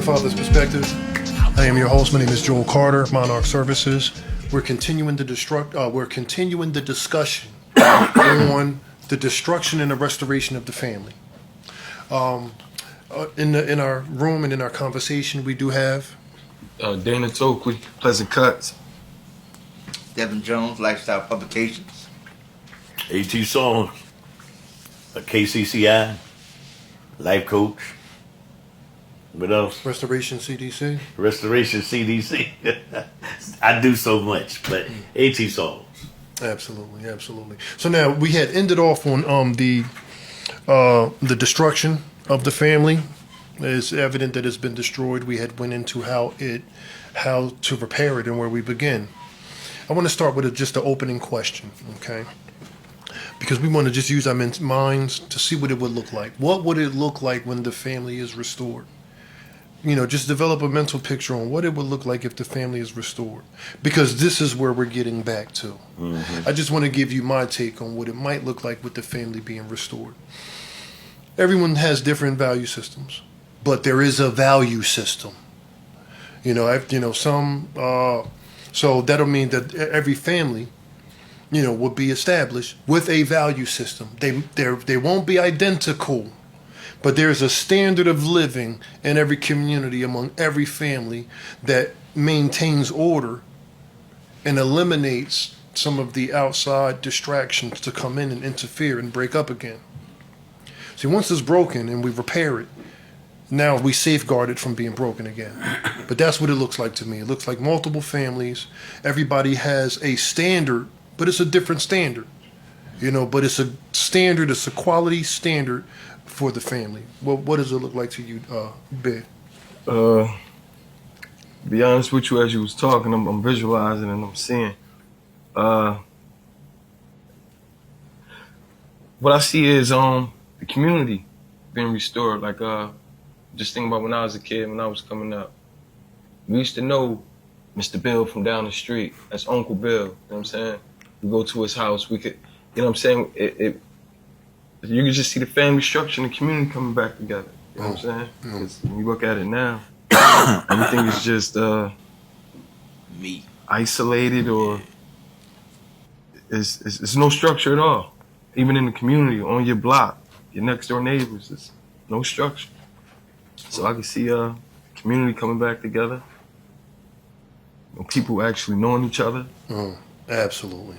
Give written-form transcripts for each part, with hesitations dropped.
Father's Perspective. I am your host. My name is Joel Carter, Monarch Services. We're continuing the discussion on the destruction and the restoration of the family. In our room and in our conversation, we do have Dana Tokley, Pleasant Cuts. Devin Jones, Lifestyle Publications. A.T. Song, a KCCI, life coach. What else? Restoration CDC. Restoration CDC. I do so much, but A.T. Songs. Absolutely, absolutely. So now we had ended off on the destruction of the family. It's evident that it's been destroyed. We had went into how to repair it and where we begin. I want to start with just the opening question, okay? Because we want to just use our minds to see what it would look like. What would it look like when the family is restored? You know, just develop a mental picture on what it would look like if the family is restored. Because this is where we're getting back to. Mm-hmm. I just want to give you my take on what it might look like with the family being restored. Everyone has different value systems, but there is a value system. So that'll mean that every family, will be established with a value system. They won't be identical. But there's a standard of living in every community among every family that maintains order and eliminates some of the outside distractions to come in and interfere and break up again. See, once it's broken and we repair it, now we safeguard it from being broken again. But that's what it looks like to me. It looks like multiple families. Everybody has a standard, but it's a different standard. But it's a standard, it's a quality standard for the family. What does it look like to you, Ben? To be honest with you, as you was talking, I'm visualizing and I'm seeing. What I see is the community being restored. Like just think about when I was a kid, when I was coming up. We used to know Mr. Bill from down the street. That's Uncle Bill. You know what I'm saying? We go to his house. We could, you know what I'm saying? You can just see the family structure and the community coming back together. You know what I'm saying? Because when you look at it now, everything is just isolated, or it's no structure at all. Even in the community, on your block, your next door neighbors, there's no structure. So I can see community coming back together. People actually knowing each other. Absolutely.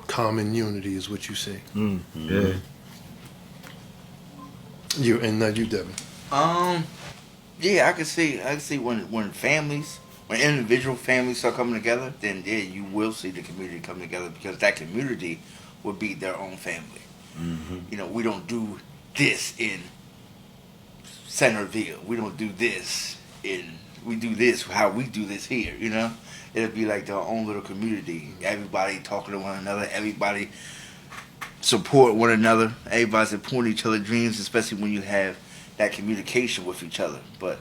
Common unity is what you say. Yeah. You Devin. Yeah, I can see when individual families start coming together, then you will see the community come together, because that community will be their own family. Mm-hmm. We don't do this in Centerville. We don't do this we do this how we do this here. It'll be like their own little community. Everybody talking to one another. Everybody support one another. Everybody supporting each other's dreams, especially when you have that communication with each other. But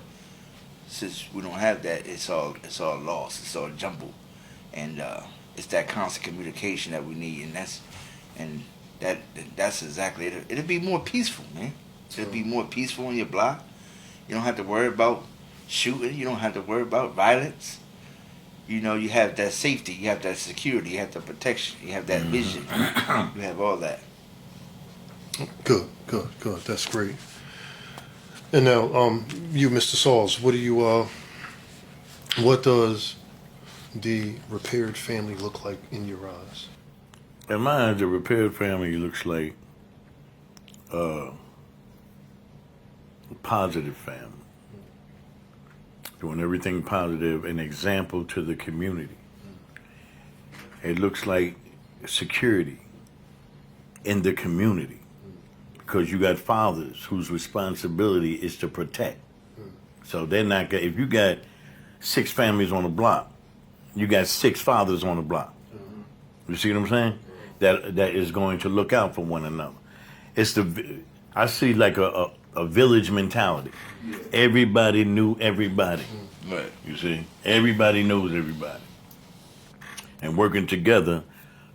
since we don't have that, it's all lost. It's all jumbled, and it's that constant communication that we need, and that's exactly it. It'll be more peaceful, man. It'll be more peaceful on your block. You don't have to worry about shooting. You don't have to worry about violence. You have that safety, you have that security, you have the protection, you have that vision, you have all that. Good. That's great. And now, you, Mr. Sauls, what does the repaired family look like in your eyes? In mine, the repaired family looks like a positive family. Doing everything positive, an example to the community. It looks like security in the community, because you got fathers whose responsibility is to protect. So they're not, if you got 6 families on the block, you got 6 fathers on the block. You see what I'm saying? That is going to look out for one another. I see like a village mentality. Everybody knew everybody. Right. You see? Everybody knows everybody. And working together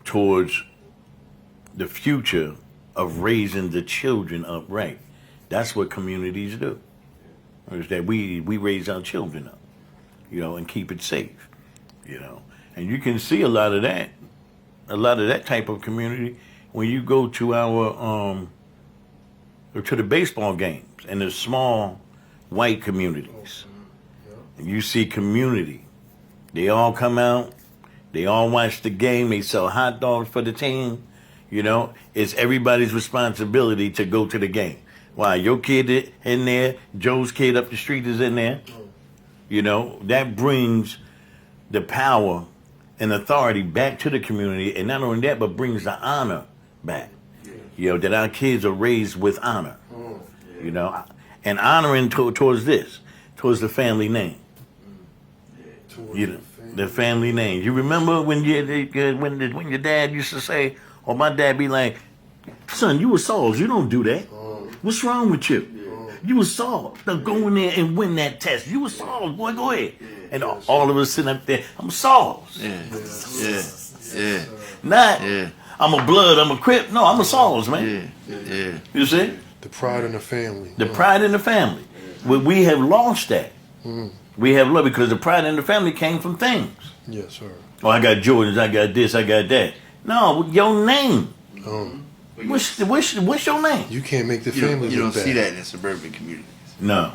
towards the future of raising the children upright. That's what communities do. is that we raise our children up, and keep it safe, and you can see a lot of that type of community when you go to our to the baseball games and the small white communities. And you see community. They all come out. They all watch the game. They sell hot dogs for the team. It's everybody's responsibility to go to the game. Why? Your kid in there, Joe's kid up the street is in there. That brings the power and authority back to the community. And not only that, but brings the honor back. That our kids are raised with honor. And honoring towards the family name. The family name. You remember when your dad used to say, or my dad be like, son, you were Sauls, you don't do that. What's wrong with you? You were Sauls. Now go in there and win that test. You were Sauls, boy, go ahead. And all of us sitting up there, I'm Sauls. Yeah. Not, Yeah. I'm a blood, I'm a Crip. No, I'm a Sauls, man. Yeah. You see? The pride in the family. The pride in the family. We have lost that. We have lost because the pride in the family came from things. Yes, sir. Oh, I got Jordans, I got this, I got that. No, your name. What's your name? You can't make the You family don't look bad. see that in suburban communities. No.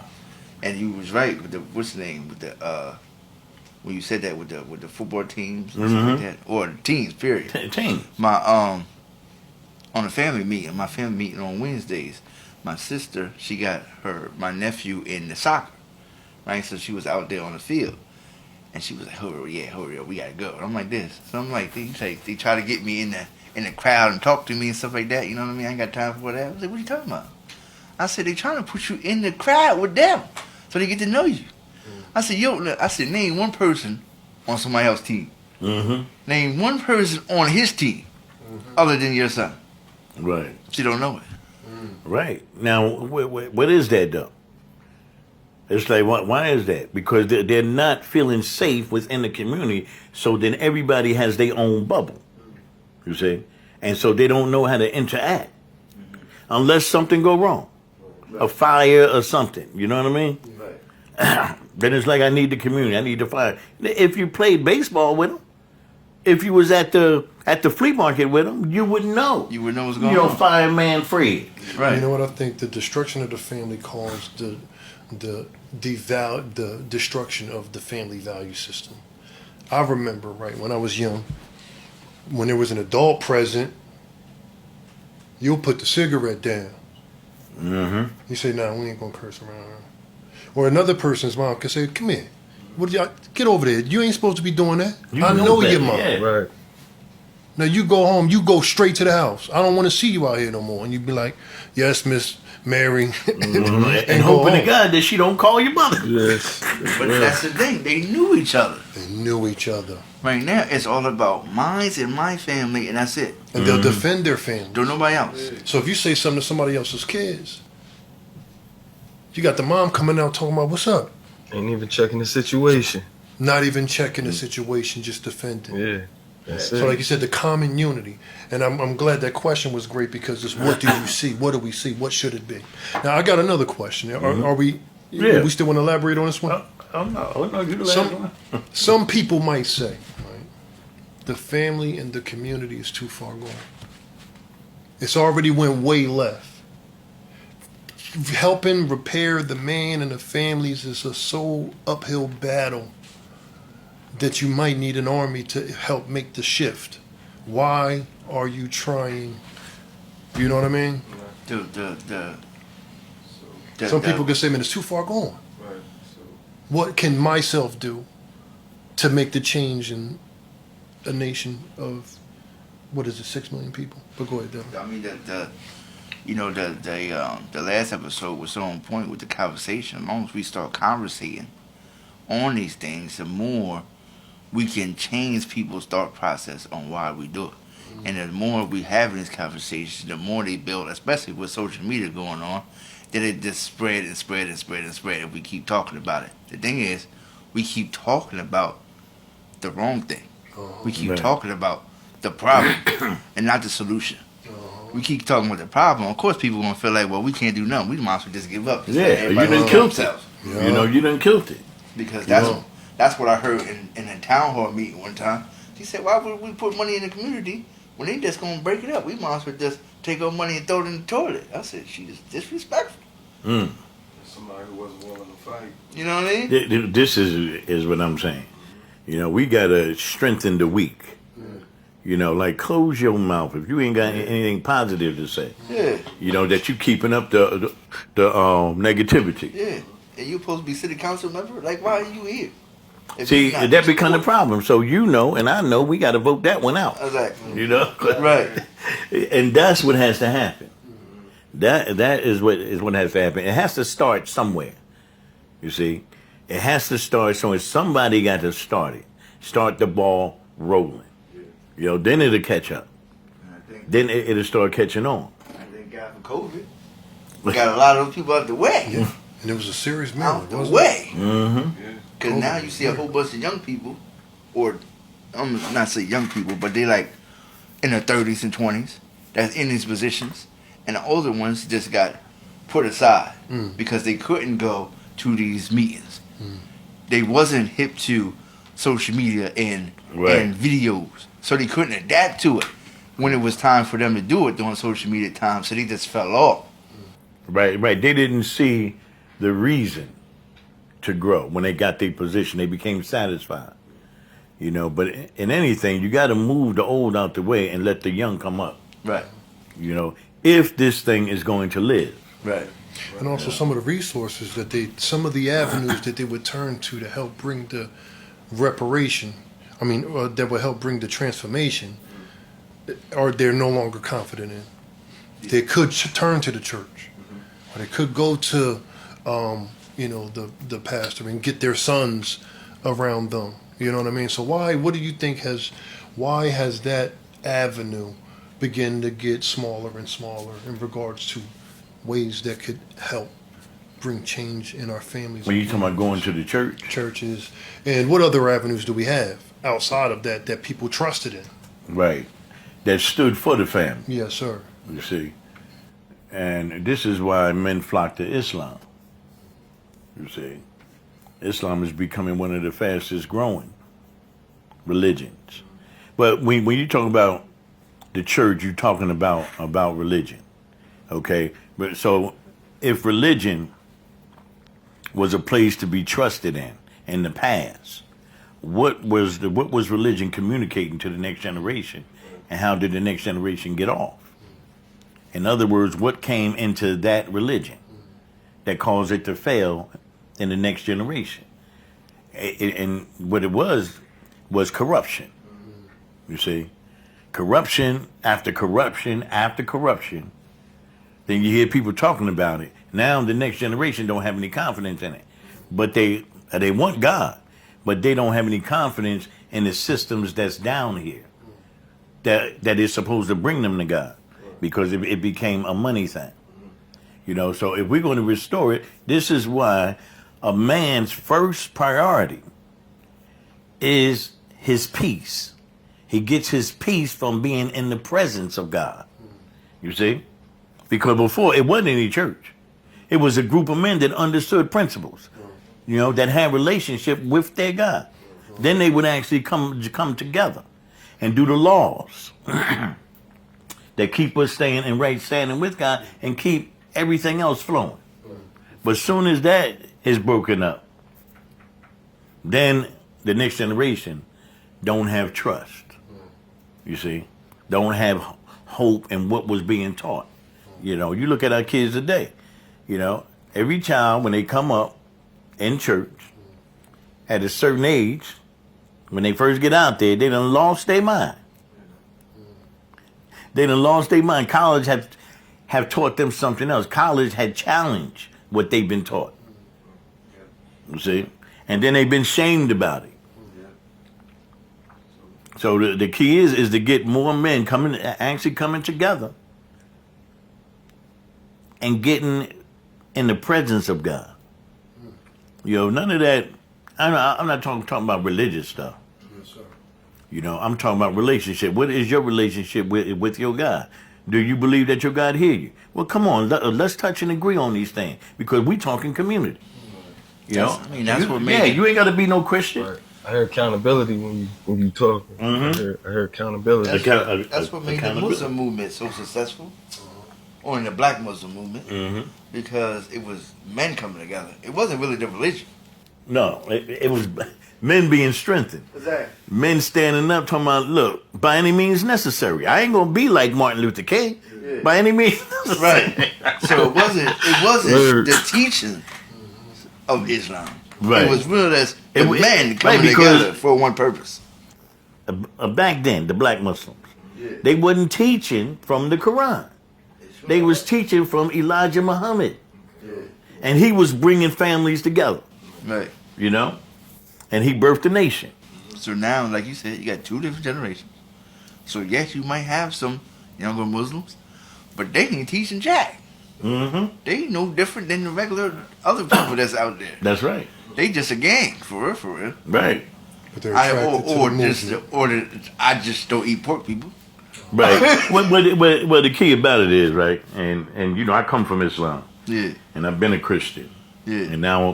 And you was right with the what's the name with the when you said that with the football teams and stuff like that, or the teams period. Team. My on a family meeting, on Wednesdays, my sister she got my nephew in the soccer, right? So she was out there on the field, and she was like, hurry up, we gotta go. And I'm like this, so I'm like they try to get me in the crowd and talk to me and stuff like that. You know what I mean? I ain't got time for that. I was like, what are you talking about? I said they trying to put you in the crowd with them so they get to know you. I said, name one person on somebody else's team. Name one person on his team other than your son. Right. She don't know it. Right. Now, what is that, though? It's like, why is that? Because they're not feeling safe within the community, so then everybody has their own bubble, you see? And so they don't know how to interact unless something go wrong, a fire or something, you know what I mean? Right. Then it's like, I need the community, I need the fire. If you played baseball with them, if you was at the flea market with them, you would know. You would know what's going on. Fireman Fred. Right. You know what I think? The destruction of the family caused the destruction of the family value system. I remember, right, when I was young, when there was an adult present, you'll put the cigarette down. You say, nah, we ain't gonna curse around her. Or another person's mom can say, come here. What y'all, get over there. You ain't supposed to be doing that. I know better, your mom. yeah. Right. Now you go home, you go straight to the house. I don't want to see you out here no more. And you be like, yes, Miss Mary. And hoping to God that she don't call your mother. Yes. But that's the thing. They knew each other. They knew each other. Right now, it's all about mine and my family, and that's it. And they'll defend their family. Don't nobody else. So if you say something to somebody else's kids, you got the mom coming out talking about, what's up? Ain't even checking the situation. Not even checking the situation, just defending. Yeah. That's So it. like you said, the common unity. And I'm glad that question was great because it's what do you see? What do we see? What should it be? Now, I got another question. Are we Yeah. we still want to elaborate on this one? No, you the last one. Some people might say, right, the family and the community is too far gone. It's already went way left. Helping repair the man and the families is a so uphill battle that you might need an army to help make the shift. Why are you trying? You know what I mean? Some people can say, man, it's too far gone. What can myself do to make the change in a nation of, what is it, 6 million people? But go ahead, Devin. I mean, the last episode was so on point with the conversation. As long as we start conversating on these things, the more we can change people's thought process on why we do it. And the more we have these conversations, the more they build, especially with social media going on, then it just spread and spread and spread and spread if we keep talking about it. The thing is, we keep talking about the wrong thing. We keep Right. talking about the problem and not the solution. We keep talking about the problem. Of course, people gonna feel like, well, we can't do nothing. We might as well just give up. Yeah, Everybody you done gonna killed kill themselves. Yeah. You know, you done killed it. Because Yeah. that's what I heard in a town hall meeting one time. She said, "Why would we put money in the community when they just gonna break it up? We might as well just take our money and throw it in the toilet." I said, "She is disrespectful." Somebody who wasn't willing to fight. You know what I mean? This is what I'm saying. You know, we gotta strengthen the weak. You know, like close your mouth if you ain't got anything positive to say. Yeah, You know that you keeping up the negativity. yeah. And you supposed to be city council member? Like, why are you here? If See, you're not- that become the problem. So you know, and I know, we got to vote that one out. I was like, You know, right. and that's what has to happen. That is what has to happen. It has to start somewhere. You see, it has to start somewhere. Somebody got to start it. Start the ball rolling. You know, then it'll catch up. I think, Then it'll start catching on. I thank God for COVID. We got a lot of those people out the way. Yeah. And it was a serious matter, Out the wasn't it? way. Mm-hmm. Because now you see a whole bunch of young people, or I'm not say young people, but they like in their 30s and 20s that's in these positions, and the older ones just got put aside because they couldn't go to these meetings. They wasn't hip to social media and videos, so they couldn't adapt to it when it was time for them to do it during social media time. So they just fell off. Right. They didn't see the reason to grow when they got their position. They became satisfied. You know, but in anything, you got to move the old out the way and let the young come up. Right. You know, if this thing is going to live. Right. And also some of the resources some of the avenues that they would turn to help bring the reparation, that would help bring the transformation, or they're no longer confident in. They could turn to the church, or they could go to, the pastor and get their sons around them. You know what I mean? So what do you think why has that avenue begin to get smaller and smaller in regards to ways that could help bring change in our families? When you talking about going to the church. Churches, and what other avenues do we have outside of that people trusted in? Right. That stood for the family, Yes, sir. you see. And this is why men flock to Islam. You see. Islam is becoming one of the fastest growing religions. But when you talk about the church, you're talking about religion. Okay? But so if religion was a place to be trusted in the past, what was religion communicating to the next generation, and how did the next generation get off? In other words, what came into that religion that caused it to fail in the next generation? And what it was corruption. You see, corruption after corruption after corruption. Then you hear people talking about it. Now the next generation don't have any confidence in it, but they want God, but they don't have any confidence in the systems that's down here that is supposed to bring them to God, because it became a money thing. You know, so if we're going to restore it, this is why a man's first priority is his peace. He gets his peace from being in the presence of God. You see? Because before, it wasn't any church. It was a group of men that understood principles, you know, that had relationship with their God. Then they would actually come together and do the laws that keep us staying in right standing with God and keep everything else flowing. But soon as that is broken up, then the next generation don't have trust. You see, don't have hope in what was being taught. You know, you look at our kids today, you know, every child when they come up in church at a certain age, when they first get out there, they done lost their mind. They done lost their mind. College have taught them something else. College had challenged what they've been taught. You see? And then they've been shamed about it. So the key is to get more men actually coming together and getting in the presence of God. You know, none of that. I'm not talking about religious stuff. Yes, sir. You know, I'm talking about relationship. What is your relationship with your God? Do you believe that your God hear you? Well, come on, let's touch and agree on these things, because we talking community. You know, I mean, that's what made yeah, it. you ain't got to be no Christian. Right. I hear accountability when you talk. Mhm. I hear accountability. That's what made the Muslim movement so successful, or in the Black Muslim movement, Mm-hmm. because it was men coming together. It wasn't really the religion. No, it was men being strengthened. Exactly. Men standing up, talking about, look, by any means necessary. I ain't gonna be like Martin Luther King. By any means necessary. Right. So it wasn't Word. the teaching of Islam. Right. It was really as the was- men right, coming because- together for one purpose. Back then, the black Muslims, they wasn't teaching from the Quran. They was teaching from Elijah Muhammad. And he was bringing families together, Right. you know? And he birthed a nation. So now, like you said, you got two different generations. So yes, you might have some younger Muslims, but they ain't teaching jack. Mm-hmm. They ain't no different than the regular other people that's out there. That's right. They just a gang, for real, for real. Right. But they're attracted to the movement. I just don't eat pork, people. Right. Well, the key about it is, right, and you know, I come from Islam, Yeah, and I've been a Christian, yeah. and now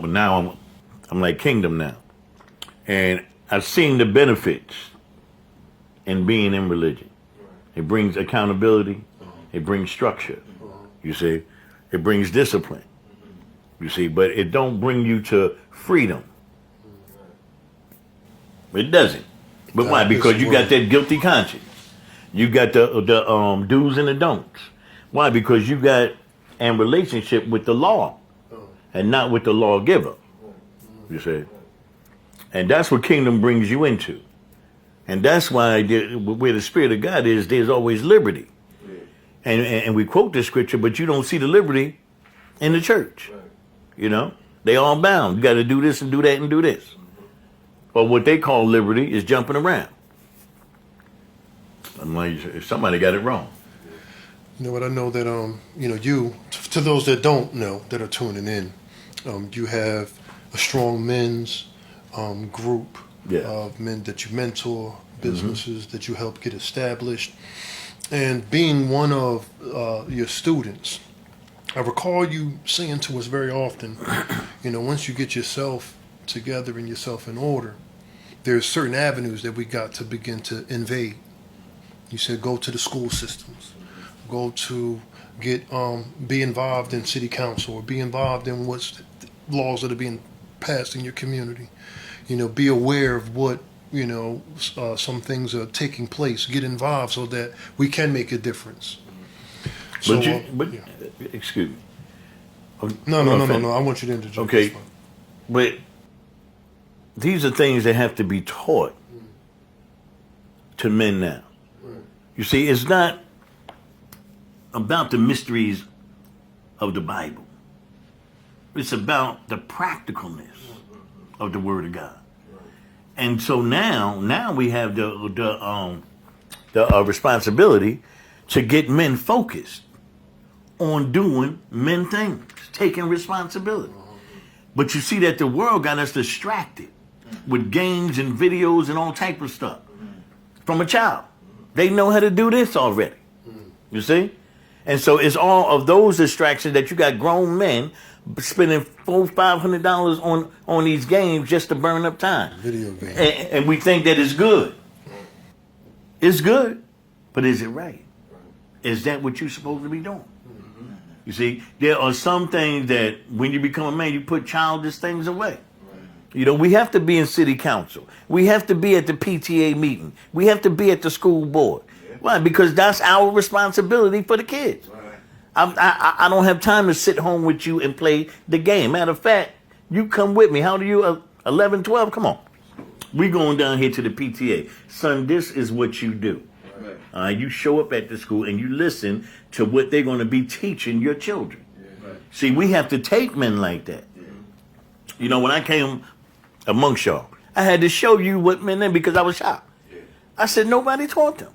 I'm like kingdom now, and I've seen the benefits in being in religion. It brings accountability, it brings structure. You see, it brings discipline. You see, but it don't bring you to freedom. It doesn't. But why? That Because is you got word. that guilty conscience. You got the do's and the don'ts. Why? Because you got in relationship with the law and not with the lawgiver. You see? And that's what kingdom brings you into. And that's why where the Spirit of God is, there's always liberty. And we quote the scripture, but you don't see the liberty in the church. You know? They all bound. You got to do this and do that and do this. Or what they call liberty is jumping around. I'm like, somebody got it wrong. You know what? I know that to those that don't know that are tuning in, you have a strong men's group Yeah. of men that you mentor, businesses that you help get established, and being one of your students. I recall you saying to us very often, once you get yourself together and yourself in order, there's certain avenues that we got to begin to invade. You said go to the school systems, go to be involved in city council, or be involved in what's laws that are being passed in your community. Be aware of what some things are taking place. Get involved so that we can make a difference. So, yeah. Excuse me. No. I want you to interject. Okay. That's fine. But these are things that have to be taught to men now. You see, it's not about the mysteries of the Bible. It's about the practicalness of the Word of God. And so now we have the responsibility to get men focused on doing men things, taking responsibility. But you see that the world got us distracted with games and videos and all type of stuff from a child. They know how to do this already. You see? And so it's all of those distractions that you got grown men spending $400-500 on these games just to burn up time. Video games. And we think that it's good. It's good, but is it right? Is that what you're supposed to be doing? You see, there are some things that when you become a man, you put childish things away. We have to be in city council. We have to be at the PTA meeting. We have to be at the school board. Why? Because that's our responsibility for the kids. I don't have time to sit home with you and play the game. Matter of fact, you come with me. How old are you? 11, 12? Come on. We going down here to the PTA. Son, this is what you do. You show up at the school and you listen to what they're going to be teaching your children. See, we have to take men like that. When I came amongst y'all, I had to show you what men are because I was shocked. I said, nobody taught them.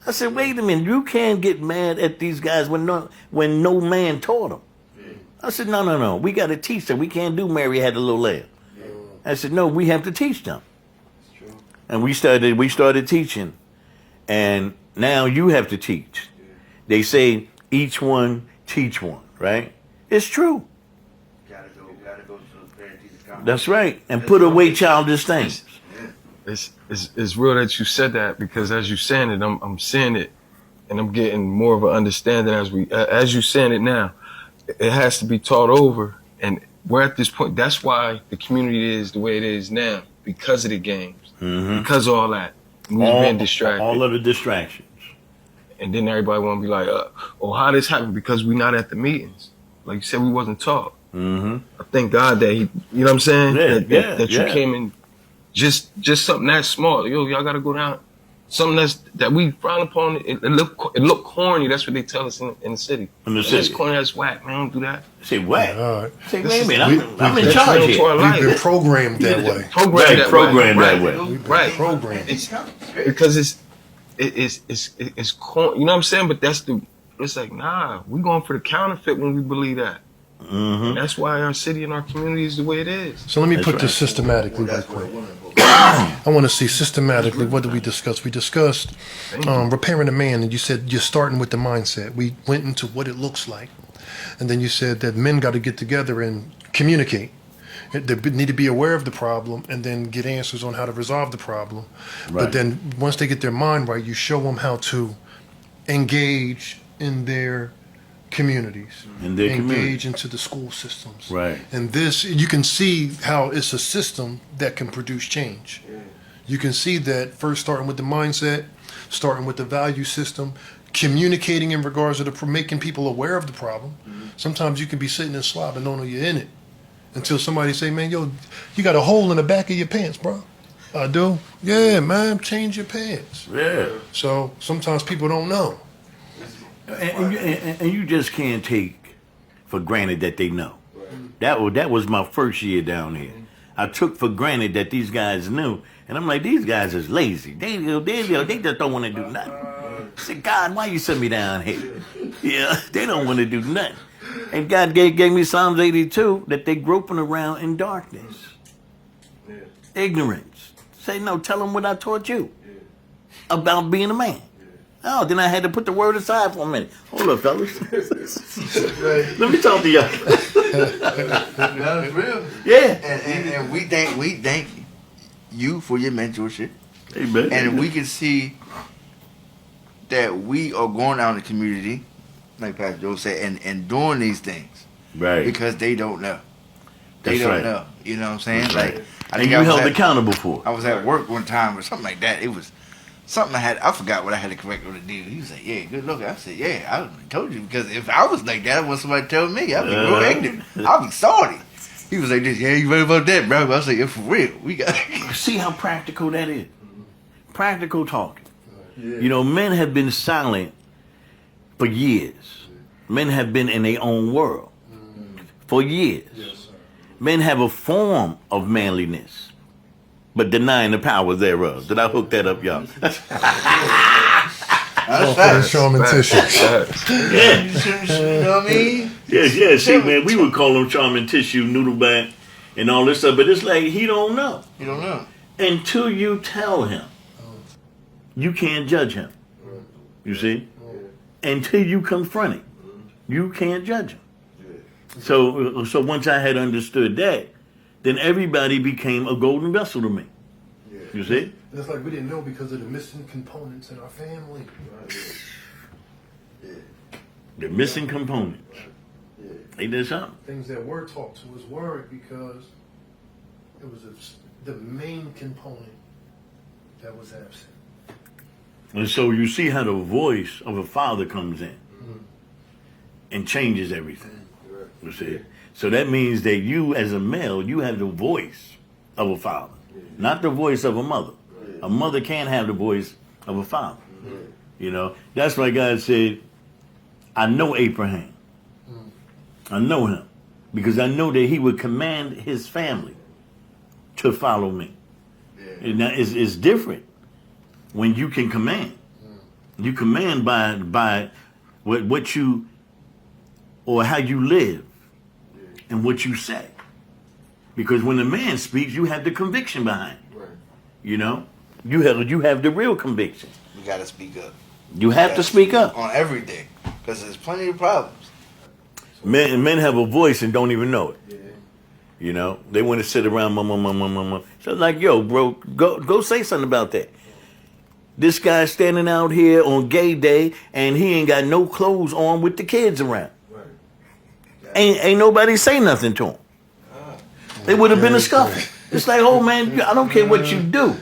I said, wait a minute, you can't get mad at these guys when no man taught them. I said, no, we got to teach them. We can't do Mary Had a Little Lamb. I said, no, we have to teach them. And we started teaching. And now you have to teach. They say each one teach one, right? It's true. Gotta go to the parent That's right. And put away childish things. It's real that you said that, because as you saying it, I'm seeing it, and I'm getting more of an understanding as you saying it now. It has to be taught over, and we're at this point. That's why the community is the way it is now, because of the games, because of all that. We've been distracted. All of the distractions. And then everybody want to be like, oh, how this happened? Because we not at the meetings. Like you said, we wasn't taught. I thank God that you know what I'm saying? That you came in just something that small. Yo, y'all got to go down. Something that we frown upon. It look corny. That's what they tell us in the city. That's corny. That's whack, man. Don't do that. Say whack. All right. Say, wait a minute. I'm in charge here. We've been programmed that way. Programmed that way. Right. Programmed. Because it's corny. You know what I'm saying? But it's like, nah, we going for the counterfeit when we believe that. And that's why our city and our community is the way it is. So let me put this systematically real quick. I want to see systematically, what did we discuss? We discussed repairing a man, and you said you're starting with the mindset. We went into what it looks like. And then you said that men got to get together and communicate. They need to be aware of the problem and then get answers on how to resolve the problem. Right. But then once they get their mind right, you show them how to engage in their communities, engage into the school systems. Right. And this, you can see how it's a system that can produce change. You can see that first starting with the mindset, starting with the value system, communicating in regards to making people aware of the problem. Sometimes you can be sitting and slob and don't know you're in it until somebody say, man, yo, you got a hole in the back of your pants, bro. I do? Yeah, man, change your pants. Yeah. So sometimes people don't know. And you just can't take for granted that they know. That was my first year down here. I took for granted that these guys knew, and I'm like, these guys is lazy. They just don't want to do nothing. I said, God, why you send me down here? Yeah, they don't want to do nothing. And God gave me Psalms 82 that they groping around in darkness, ignorance. Say no. Tell them what I taught you about being a man. Oh, then I had to put the word aside for a minute. Hold up, fellas. Let me talk to y'all. That's real. Yeah. And we thank you for your mentorship. Amen. And we can see that we are going out in the community, like Pastor Joe said, and doing these things. Right. Because they don't know. They That's don't right. know. You know what I'm saying? That's Like, right. I And think you I was held at, accountable for it. I was at work one time or something like that. It was something I forgot what I had to correct with the dude. He was like, yeah, good looking. I said, yeah, I told you, because if I was like that, I want somebody to tell me. I'd be real ignorant. I'd be sorry. He was like, yeah, you right about that, bro. I was like, yeah, for real. We got See how practical that is? Practical talking. You know, men have been silent for years. Men have been in their own world for years. Men have a form of manliness, but denying the power thereof. Did I hook that up, y'all? Show them in tissue. Yeah. you know what I mean? Yeah. See, man, we would call them charm and tissue, noodle back, and all this stuff, but it's like he don't know. You don't know. Until you tell him. You can't judge him. You see? Until you confront him. You can't judge him. So once I had understood that, then everybody became a golden vessel to me. You see? It's like we didn't know because of the missing components in our family. The missing components. Ain't that something? Things that were taught to us weren't, because it was the main component that was absent. And so you see how the voice of a father comes in and changes everything. You see? So that means that you, as a male, you have the voice of a father, not the voice of a mother. A mother can't have the voice of a father. You know? That's why God said, I know Abraham. I know him. Because I know that he would command his family to follow me. And now it's different when you can command. You command by what you, or how you live and what you say. Because when a man speaks, you have the conviction behind it. You know? You have the real conviction. You got to speak up. You have to speak up. On everything. Because there's plenty of problems. Men have a voice and don't even know it. You know, they want to sit around, mama. So like, yo, bro, go say something about that. This guy's standing out here on gay day and he ain't got no clothes on with the kids around. Ain't nobody say nothing to him. They would have been a scuffle. It's like, oh man, I don't care what you do,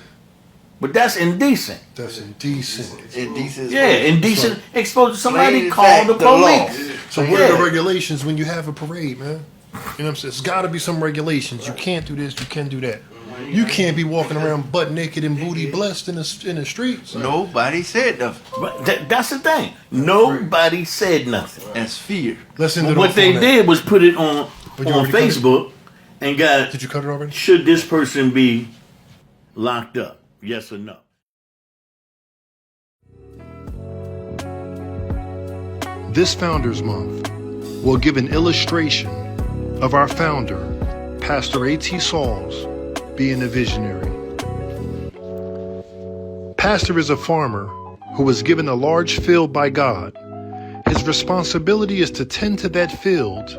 but that's indecent. That's indecent. Indecent. Yeah, indecent exposure. Somebody Plain call fact, the the law. police. So what are Yeah. the regulations when you have a parade, man? You know what I'm saying? There's got to be some regulations. You can't do this. You can't do that. You can't be walking around butt naked and booty blessed in the streets. Nobody said nothing. But that's the thing. Nobody said nothing. That's fear. Let's end it What off they on that. did was put it on But you already cut it? Facebook and got, Did you cut it already? should this person be locked up? Yes or no? This Founders Month will give an illustration of our founder, Pastor A.T. Sauls, being a visionary. Pastor is a farmer who was given a large field by God. His responsibility is to tend to that field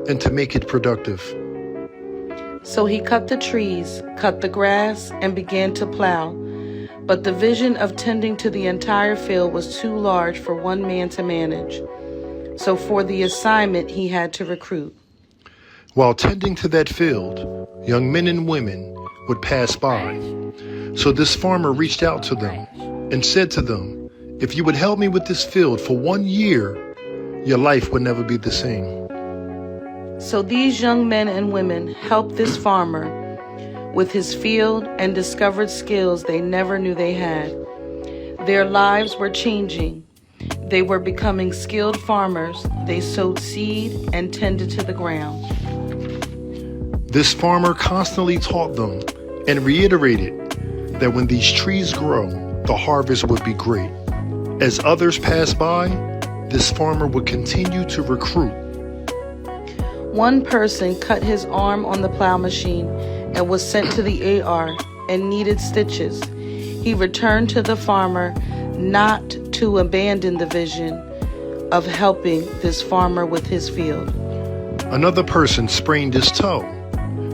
and to make it productive. So he cut the trees, cut the grass, and began to plow. But the vision of tending to the entire field was too large for one man to manage. So for the assignment, he had to recruit. While tending to that field, young men and women would pass by. So this farmer reached out to them and said to them, "If you would help me with this field for 1 year, your life would never be the same." So these young men and women helped this farmer with his field and discovered skills they never knew they had. Their lives were changing. They were becoming skilled farmers. They sowed seed and tended to the ground. This farmer constantly taught them and reiterated that when these trees grow, the harvest would be great. As others passed by, this farmer would continue to recruit. One person cut his arm on the plow machine and was sent to the AR and needed stitches. He returned to the farmer not to abandon the vision of helping this farmer with his field. Another person sprained his toe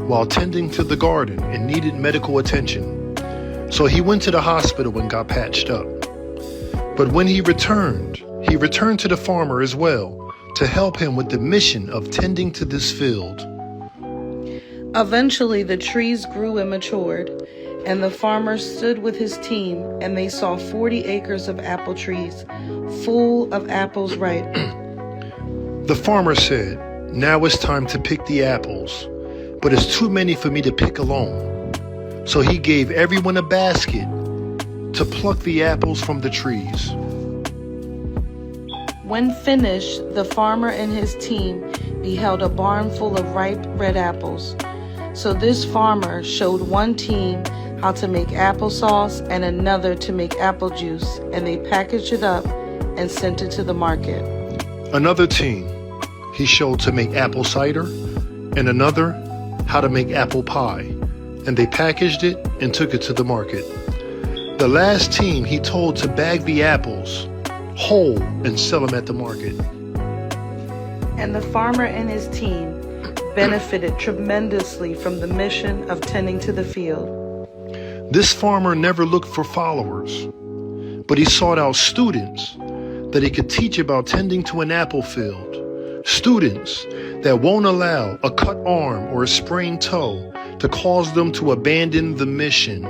while tending to the garden and needed medical attention. So he went to the hospital and got patched up. But when he returned to the farmer as well to help him with the mission of tending to this field. Eventually, the trees grew and matured, and the farmer stood with his team, and they saw 40 acres of apple trees, full of apples ripe. The farmer said, "Now it's time to pick the apples, but it's too many for me to pick alone." So he gave everyone a basket to pluck the apples from the trees. When finished, the farmer and his team beheld a barn full of ripe red apples. So this farmer showed one team how to make applesauce and another to make apple juice, and they packaged it up and sent it to the market. Another team he showed to make apple cider, and another how to make apple pie, and they packaged it and took it to the market. The last team he told to bag the apples whole and sell them at the market. And the farmer and his team benefited tremendously from the mission of tending to the field. This farmer never looked for followers, but he sought out students that he could teach about tending to an apple field. Students that won't allow a cut arm or a sprained toe to cause them to abandon the mission.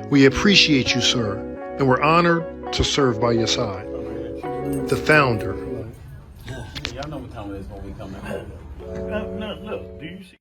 We appreciate you, sir, and we're honored to serve by your side. The founder. Y'all know what time it is when we come in. No, look, do you see?